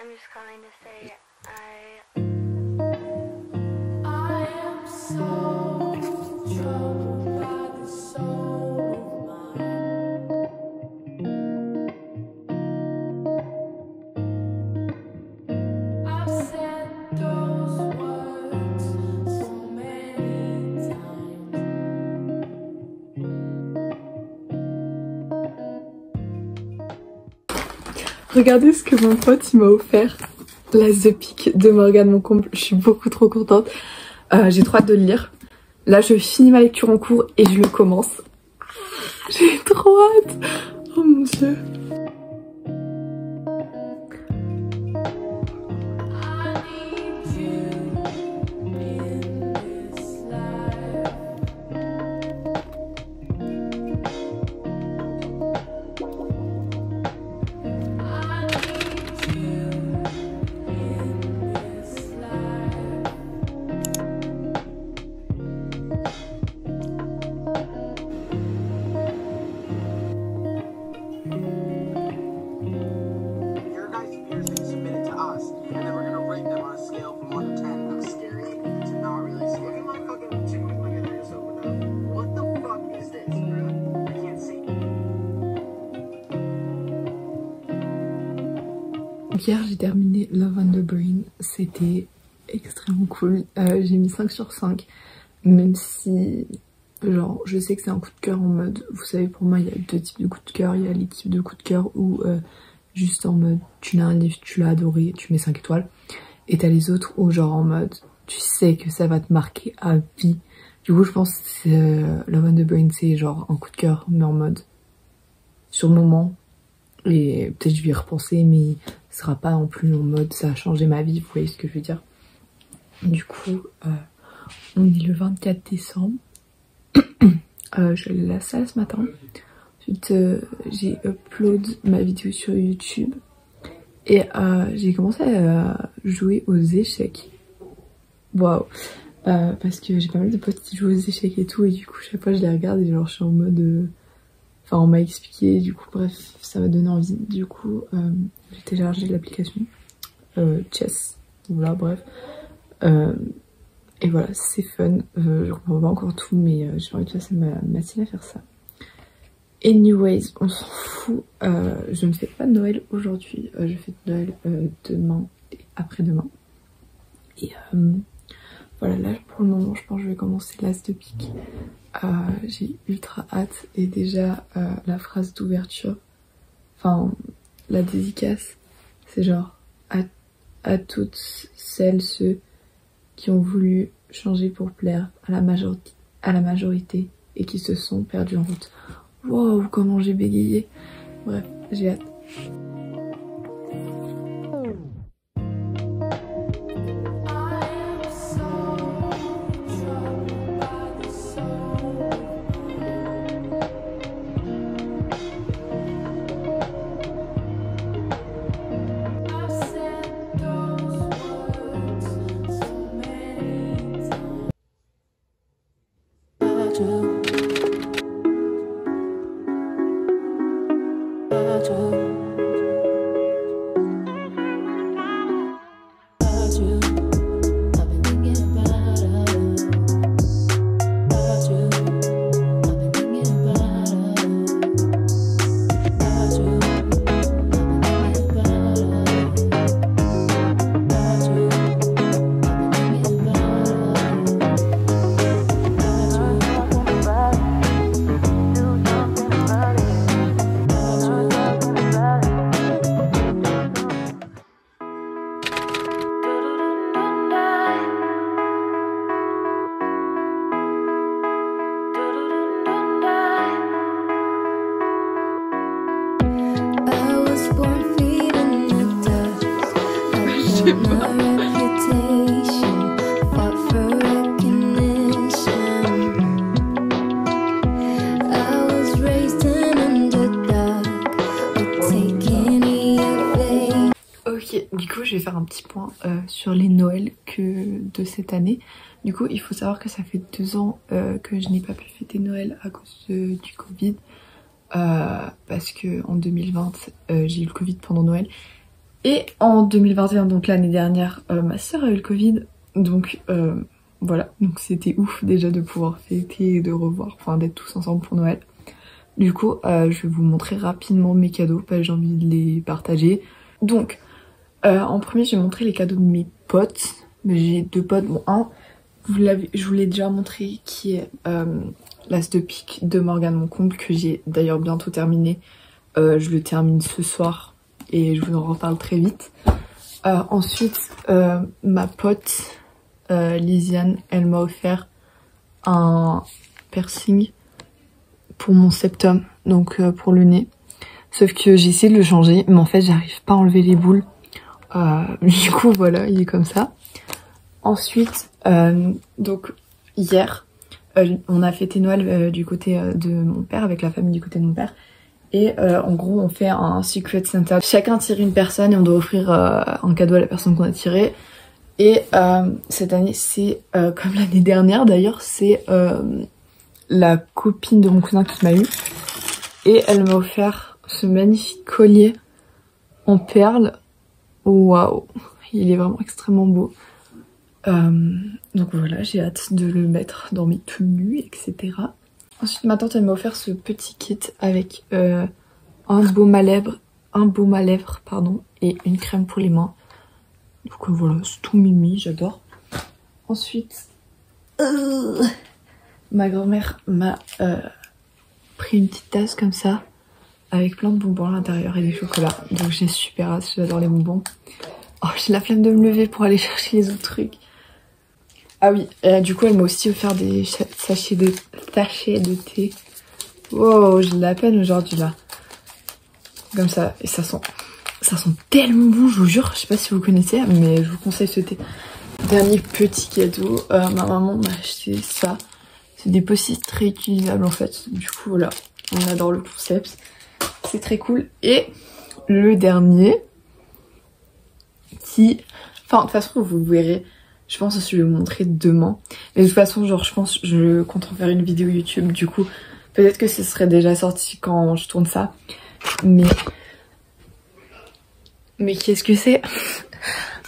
I'm just calling to say I am so troubled by the soul of mine. I've said those words so many times. Regardez ce que mon pote il m'a offert. L'As de pique de Morgane Moncomble. Je suis beaucoup trop contente. J'ai trop hâte de le lire. Là je finis ma lecture en cours et je le commence. J'ai trop hâte. Oh mon dieu. Hier j'ai terminé Love on the Brain, c'était extrêmement cool, j'ai mis 5 sur 5, même si genre je sais que c'est un coup de cœur en mode, vous savez pour moi il y a deux types de coups de cœur, il y a les types de coups de cœur où juste en mode tu l'as un livre, tu l'as adoré, tu mets 5 étoiles, et t'as les autres où genre en mode tu sais que ça va te marquer à vie. Du coup je pense que Love on the Brain c'est genre un coup de cœur mais en mode sur le moment, et peut-être je vais y repenser mais ce sera pas non plus en mode ça a changé ma vie, vous voyez ce que je veux dire. Du coup on est le 24 décembre. Je suis allée à la salle ce matin. Ensuite j'ai upload ma vidéo sur YouTube et j'ai commencé à jouer aux échecs. Waouh. Parce que j'ai pas mal de potes qui jouent aux échecs et tout, et du coup chaque fois je les regarde et genre je suis en mode enfin on m'a expliqué, du coup bref ça m'a donné envie. Du coup j'ai téléchargé l'application Chess, voilà bref, et voilà c'est fun, je comprends pas encore tout mais j'ai envie de passer ma matinée à faire ça. Anyways on s'en fout, je ne fais pas de Noël aujourd'hui, je fais de Noël demain et après-demain, et voilà, là pour le moment je pense que je vais commencer l'As de pique. J'ai ultra hâte, et déjà la phrase d'ouverture, enfin la dédicace, c'est genre à toutes celles, ceux qui ont voulu changer pour plaire à la majorité et qui se sont perdus en route. Wow, comment j'ai bégayé. Bref, j'ai hâte. Ok, du coup je vais faire un petit point sur les Noëls de cette année. Du coup il faut savoir que ça fait 2 ans que je n'ai pas pu fêter Noël à cause du Covid. Parce que en 2020 j'ai eu le Covid pendant Noël. Et en 2021, donc l'année dernière, ma soeur a eu le Covid, donc voilà, donc c'était ouf déjà de pouvoir fêter et de revoir, enfin d'être tous ensemble pour Noël. Du coup, je vais vous montrer rapidement mes cadeaux, parce que j'ai envie de les partager. Donc, en premier, je vais montrer les cadeaux de mes potes. J'ai 2 potes, bon un, je vous l'ai déjà montré, qui est l'As de pique de Morgane Moncomble, que j'ai d'ailleurs bientôt terminé. Je le termine ce soir et je vous en reparle très vite. Ensuite, ma pote Lisiane, elle m'a offert un piercing pour mon septum, donc pour le nez. Sauf que j'ai essayé de le changer, mais en fait j'arrive pas à enlever les boules. Du coup voilà, il est comme ça. Ensuite, donc hier, on a fêté Noël du côté de mon père, avec la famille du côté de mon père. Et en gros, on fait un Secret Santa. Chacun tire une personne et on doit offrir un cadeau à la personne qu'on a tirée. Et cette année, c'est comme l'année dernière d'ailleurs, c'est la copine de mon cousin qui m'a eu. Et elle m'a offert ce magnifique collier en perles. Waouh, il est vraiment extrêmement beau. Donc voilà, j'ai hâte de le mettre dans mes tenues, etc. Ensuite, ma tante, elle m'a offert ce petit kit avec un baume à lèvres, pardon, et une crème pour les mains. Donc voilà, c'est tout mimi, j'adore. Ensuite, ma grand-mère m'a pris une petite tasse comme ça, avec plein de bonbons à l'intérieur et des chocolats. Donc j'ai super hâte, j'adore les bonbons. Oh, j'ai la flemme de me lever pour aller chercher les autres trucs. Ah oui, du coup elle m'a aussi offert des sachets de thé. Wow, j'ai de la peine aujourd'hui là. Comme ça, et ça sent tellement bon, je vous jure. Je sais pas si vous connaissez, mais je vous conseille ce thé. Dernier petit cadeau, ma maman m'a acheté ça. C'est des post-it réutilisables en fait. Du coup voilà, on adore le concept. C'est très cool. Et le dernier, qui... Enfin, de toute façon, vous verrez. Je pense que je vais vous montrer demain. Mais de toute façon, genre, je pense que je compte en faire une vidéo YouTube. Du coup, peut-être que ce serait déjà sorti quand je tourne ça. Mais qu'est-ce que c'est?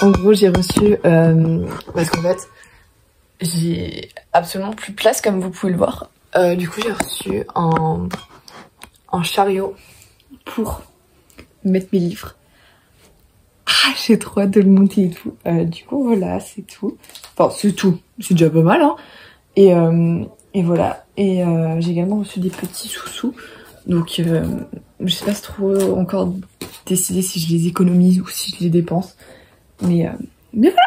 En gros, j'ai reçu... parce qu'en fait, j'ai absolument plus de place, comme vous pouvez le voir. Du coup, j'ai reçu un chariot pour mettre mes livres. Ah, j'ai trop hâte de le monter et tout. Du coup, voilà, c'est tout. Enfin, c'est tout. C'est déjà pas mal, hein. Et voilà. Et j'ai également reçu des petits sous-sous. Donc, je sais pas trop encore décider si je les économise ou si je les dépense. Mais voilà.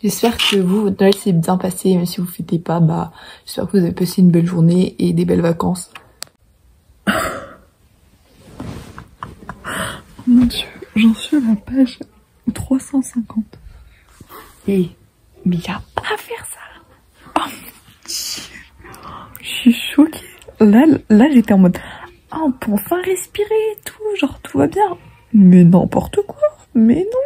J'espère que vous, votre Noël s'est bien passé. Même si vous fêtez pas, bah, j'espère que vous avez passé une belle journée et des belles vacances. Mon Dieu, j'en suis à la page 350. Mais y'a pas à faire ça. Oh mon Dieu. Je suis choquée. Là j'étais en mode, ah, on peut enfin respirer et tout, genre tout va bien. Mais n'importe quoi, mais non.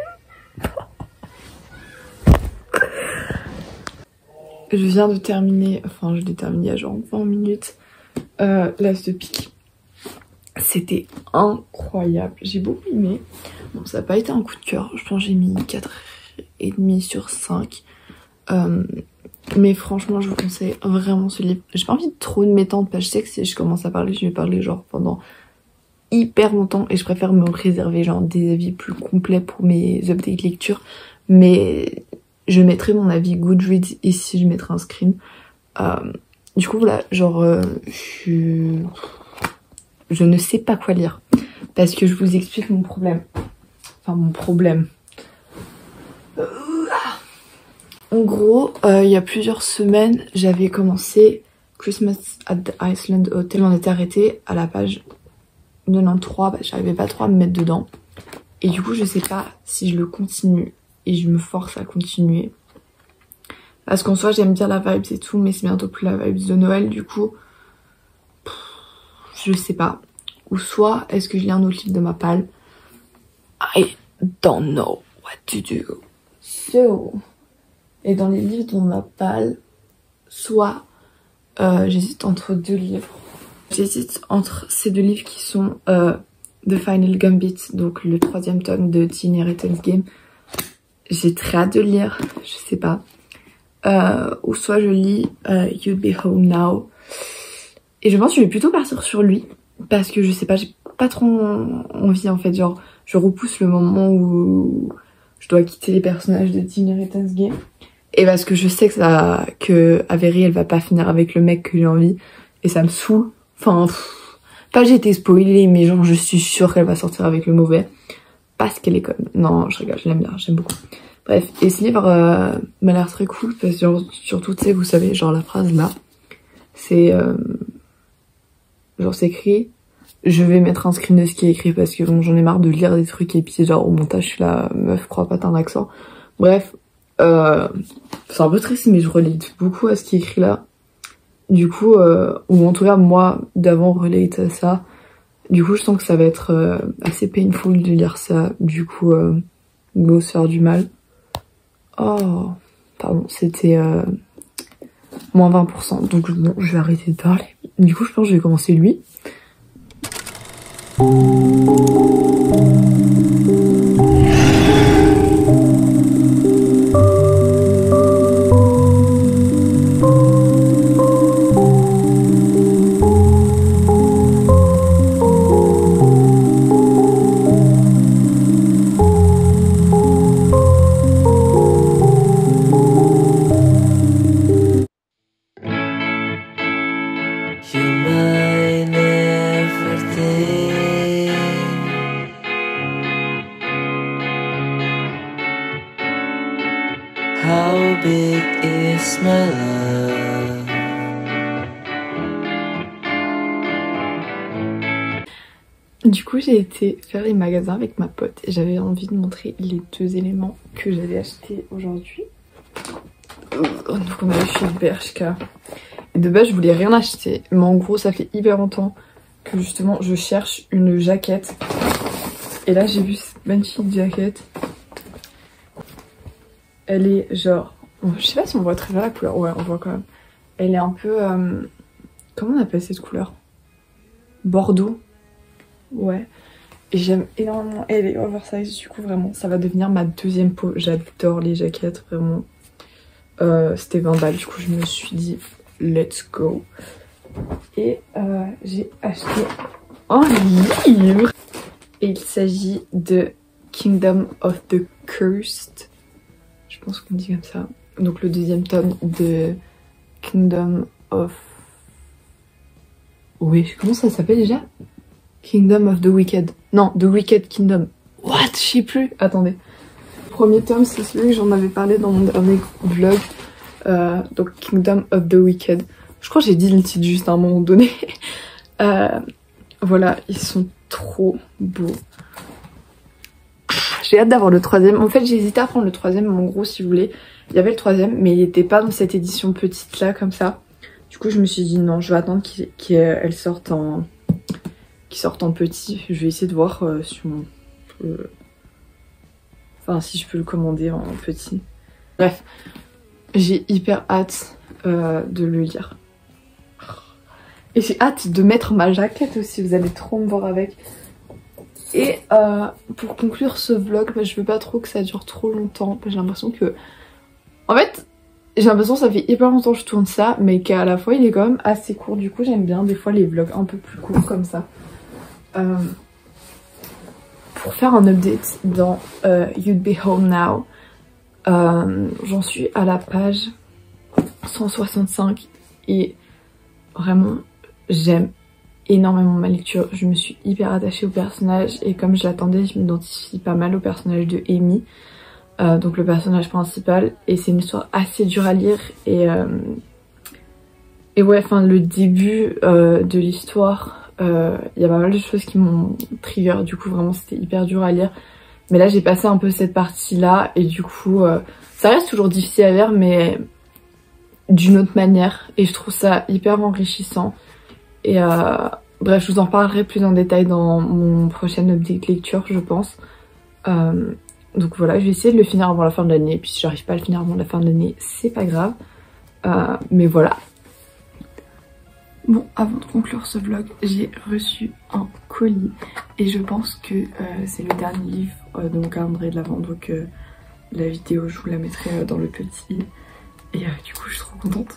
Je viens de terminer, enfin je l'ai terminé il y a genre 20 minutes, l'As de pique. C'était incroyable, j'ai beaucoup aimé. Bon, ça n'a pas été un coup de cœur, je pense que j'ai mis 4,5 sur 5. Mais franchement, je vous conseille vraiment ce livre. J'ai pas envie de trop de m'étendre parce que je sais que si je commence à parler, je vais parler genre pendant hyper longtemps. Et je préfère me réserver genre des avis plus complets pour mes updates lecture. Mais je mettrai mon avis Goodreads ici, je mettrai un screen. Du coup, voilà, genre, je ne sais pas quoi lire. Parce que je vous explique mon problème. Enfin, mon problème. En gros, il y a plusieurs semaines, j'avais commencé Christmas at the Iceland Hotel. On était arrêté à la page 93. Bah, j'arrivais pas trop à me mettre dedans. Et du coup, je sais pas si je le continue. Et je me force à continuer. Parce qu'en soi, j'aime bien la vibe et tout. Mais c'est bientôt plus la vibe de Noël. Du coup, je sais pas. Ou soit, est-ce que je lis un autre livre de ma palle? I don't know what to do. So... Et dans les livres dont ma palle, soit j'hésite entre 2 livres. J'hésite entre ces 2 livres qui sont The Final Gambit, donc le 3e tome de Teen Inheritance Game. J'ai très hâte de le lire, je sais pas. Ou soit je lis You'd Be Home Now. Et je pense que je vais plutôt partir sur lui. Parce que je sais pas, j'ai pas trop envie en fait. Genre, je repousse le moment où je dois quitter les personnages de Teen Inheritance Game. Et parce que je sais que Avery elle va pas finir avec le mec que j'ai envie. Et ça me saoule. Enfin, pas j'ai été spoilée, mais genre je suis sûre qu'elle va sortir avec le mauvais. Parce qu'elle est conne. Non, je rigole, je l'aime bien, j'aime beaucoup. Bref, et ce livre m'a l'air très cool. Parce que genre, surtout, tu sais, vous savez, genre la phrase là. C'est... genre c'est écrit... Je vais mettre un screen de ce qui est écrit parce que bon, j'en ai marre de lire des trucs et puis genre au montage je suis là, meuf, crois pas t'as un accent. Bref, c'est un peu triste mais je relate beaucoup à ce qui est écrit là. Du coup, ou en tout cas moi d'avant relate à ça. Du coup je sens que ça va être assez painful de lire ça. Du coup, go se faire du mal. Oh, pardon, c'était moins 20%. Donc bon, je vais arrêter de parler. Du coup je pense que je vais commencer lui. How big is my love? Du coup j'ai été faire les magasins avec ma pote et j'avais envie de montrer les 2 éléments que j'avais achetés aujourd'hui. Donc on avait chez Bershka. Et de base je voulais rien acheter, mais en gros ça fait hyper longtemps que justement je cherche une jaquette. Et là j'ai vu cette magnifique jaquette. Elle est genre... Je sais pas si on voit très bien la couleur. Ouais, on voit quand même. Elle est un peu... comment on appelle cette couleur? Bordeaux. Ouais. Et j'aime énormément. Elle est oversize, du coup, vraiment. Ça va devenir ma 2e peau. J'adore les jaquettes, vraiment. C'était 20 balles, du coup, je me suis dit, let's go. Et j'ai acheté un livre. Et il s'agit de Kingdom of the Cursed. Je pense qu'on dit comme ça. Donc le 2e tome de Kingdom of... Oui, comment ça s'appelle déjà? Kingdom of the Wicked. Non, The Wicked Kingdom. What? Je sais plus. Attendez. Le 1er tome, c'est celui que j'en avais parlé dans mon dernier vlog. Donc Kingdom of the Wicked. Je crois que j'ai dit le titre juste à un moment donné. Voilà, ils sont trop beaux. J'ai hâte d'avoir le 3e. En fait, j'ai hésité à prendre le 3e, mais en gros, si vous voulez, il y avait le 3e, mais il n'était pas dans cette édition petite là, comme ça. Du coup, je me suis dit non, je vais attendre qu'elle sorte en... petit. Je vais essayer de voir si on peut... Enfin, si je peux le commander en petit. Bref, j'ai hyper hâte de le lire. Et j'ai hâte de mettre ma jaquette aussi, vous allez trop me voir avec. Et pour conclure ce vlog, bah, je veux pas trop que ça dure trop longtemps. J'ai l'impression que... En fait, j'ai l'impression que ça fait hyper longtemps que je tourne ça, mais qu'à la fois il est quand même assez court. Du coup j'aime bien des fois les vlogs un peu plus courts comme ça. Pour faire un update dans You'd Be Home Now, j'en suis à la page 165 et vraiment j'aime énormément ma lecture. Je me suis hyper attachée au personnage et comme je l'attendais, je m'identifie pas mal au personnage de Amy, donc le personnage principal, et c'est une histoire assez dure à lire et ouais, enfin le début de l'histoire, il y a pas mal de choses qui m'ont trigger, du coup vraiment c'était hyper dur à lire, mais là j'ai passé un peu cette partie là et du coup ça reste toujours difficile à lire mais d'une autre manière et je trouve ça hyper enrichissant. Et bref, je vous en parlerai plus en détail dans mon prochain update lecture, je pense. Donc voilà, je vais essayer de le finir avant la fin de l'année. Et puis si j'arrive pas à le finir avant la fin de l'année, c'est pas grave. Mais voilà. Bon, avant de conclure ce vlog, j'ai reçu un colis et je pense que c'est le dernier livre de mon calendrier de l'Avent, donc la vidéo je vous la mettrai dans le petit et du coup je suis trop contente.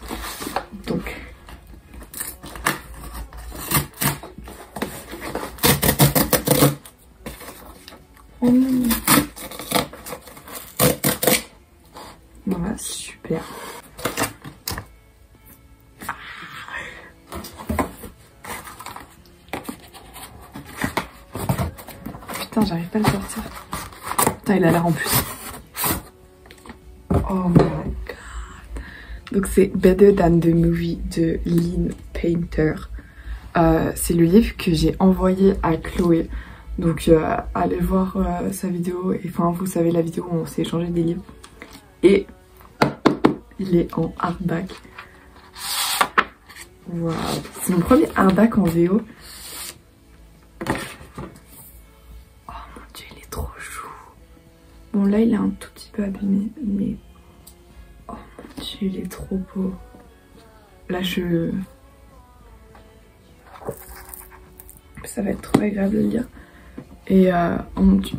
Donc voilà, super. Putain, j'arrive pas à le sortir. Putain, il a l'air en plus. Oh my god. Donc c'est Better Than the Movie de Lynn Painter. C'est le livre que j'ai envoyé à Chloé. Donc allez voir sa vidéo. Et enfin, vous savez la vidéo où on s'est échangé des livres. Et il est en hardback. Waouh. C'est mon premier hardback en VO. Bon là il est un tout petit peu abîmé mais oh mon dieu il est trop beau. Là ça va être trop agréable de lire et oh mon dieu